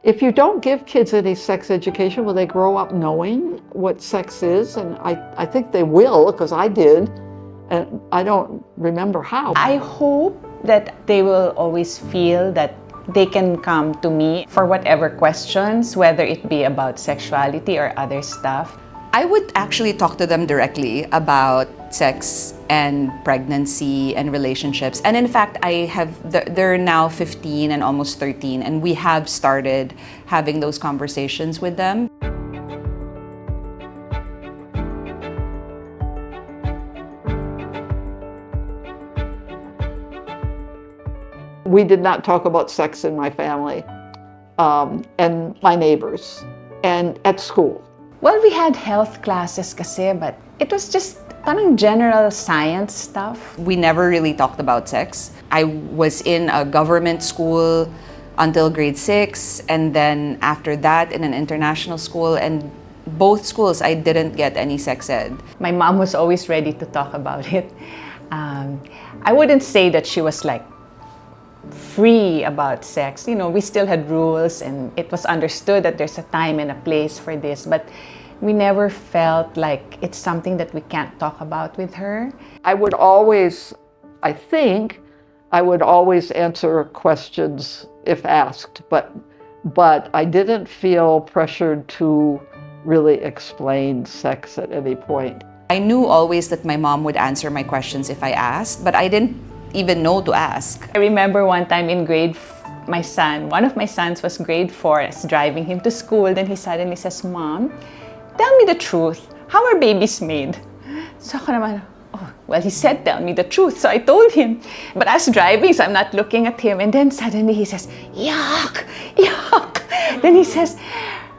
If you don't give kids any sex education, will they grow up knowing what sex is? And I think they will, because I did, and I don't remember how. I hope that they will always feel that they can come to me for whatever questions, whether it be about sexuality or other stuff. I would actually talk to them directly about sex and pregnancy and relationships. And in fact, they're now 15 and almost 13, and we have started having those conversations with them. We did not talk about sex in my family, and my neighbors, and at school. Well, we had health classes kasi, but it was just parang general science stuff. We never really talked about sex. I was in a government school until grade 6, and then after that in an international school, and both schools I didn't get any sex ed. My mom was always ready to talk about it. I wouldn't say that she was like free about sex. You know, we still had rules, and it was understood that there's a time and a place for this, but we never felt like it's something that we can't talk about with her. I would always answer questions if asked, but I didn't feel pressured to really explain sex at any point. I knew always that my mom would answer my questions if I asked, but I didn't even know to ask. I remember one time in one of my sons was grade 4, I was driving him to school, then he suddenly says, "Mom, tell me the truth, how are babies made?" So ako naman, oh, well, he said, "Tell me the truth." So I told him, but I was driving, so I'm not looking at him, and then suddenly he says, "Yuck, yuck." Then he says,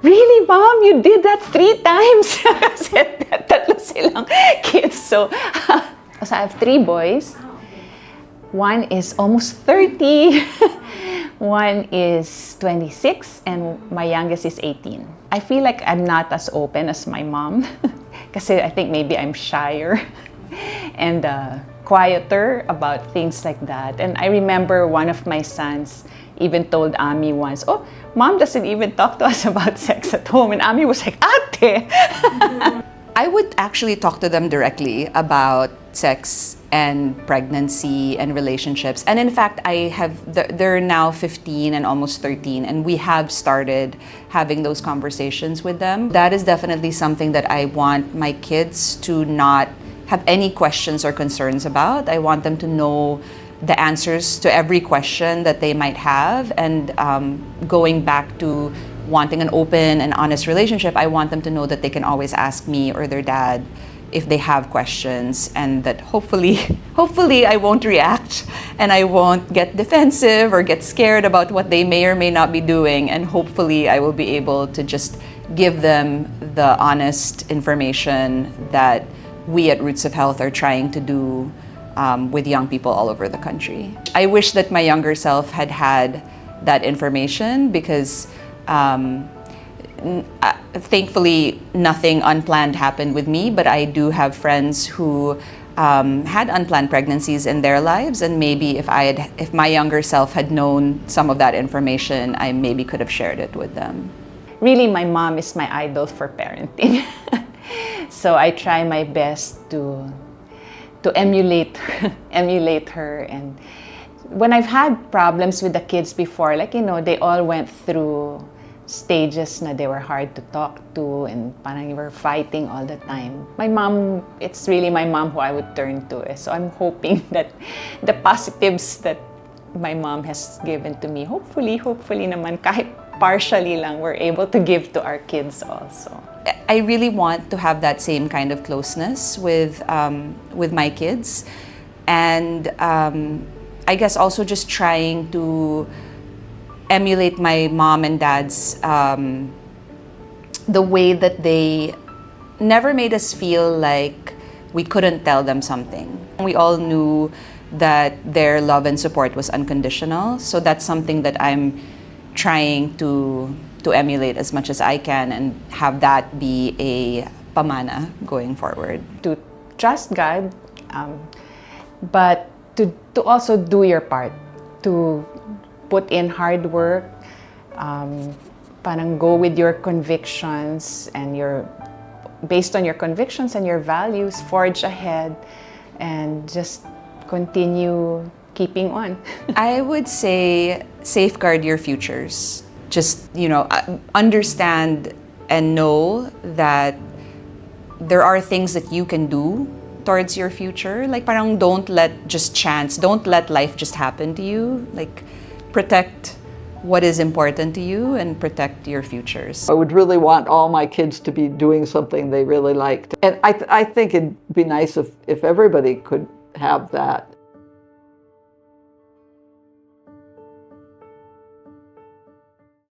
"Really, Mom, you did that 3 times?" I said that, tatlo silang kids. So I have 3 boys. One is almost 30, one is 26, and my youngest is 18. I feel like I'm not as open as my mom, because I think maybe I'm shyer and quieter about things like that. And I remember one of my sons even told Ami once, "Oh, Mom doesn't even talk to us about sex at home." And Ami was like, "Ate!" I would actually talk to them directly about sex and pregnancy and relationships. And in fact, they're now 15 and almost 13, and we have started having those conversations with them. That is definitely something that I want my kids to not have any questions or concerns about. I want them to know the answers to every question that they might have, and going back to wanting an open and honest relationship, I want them to know that they can always ask me or their dad if they have questions, and that hopefully I won't react and I won't get defensive or get scared about what they may or may not be doing, and hopefully I will be able to just give them the honest information that we at Roots of Health are trying to do with young people all over the country. I wish that my younger self had had that information, because thankfully nothing unplanned happened with me, but I do have friends who had unplanned pregnancies in their lives, and maybe if my younger self had known some of that information, I maybe could have shared it with them. Really, my mom is my idol for parenting. So I try my best to emulate her. And when I've had problems with the kids before, like, you know, they all went through stages na they were hard to talk to, and parang we were fighting all the time. My mom, it's really my mom who I would turn to. So I'm hoping that the positives that my mom has given to me, hopefully naman, kahit partially lang, we're able to give to our kids also. I really want to have that same kind of closeness with my kids, and I guess also just trying to emulate my mom and dad's the way that they never made us feel like we couldn't tell them something. We all knew that their love and support was unconditional, so that's something that I'm trying to emulate as much as I can, and have that be a pamana going forward. To trust God, but to also do your part, to put in hard work, parang go with your convictions and based on your convictions and your values, forge ahead and just continue keeping on. I would say safeguard your futures. Just, understand and know that there are things that you can do towards your future. Like parang don't let life just happen to you. Like protect what is important to you and protect your futures. I would really want all my kids to be doing something they really liked. And I think it'd be nice if everybody could have that.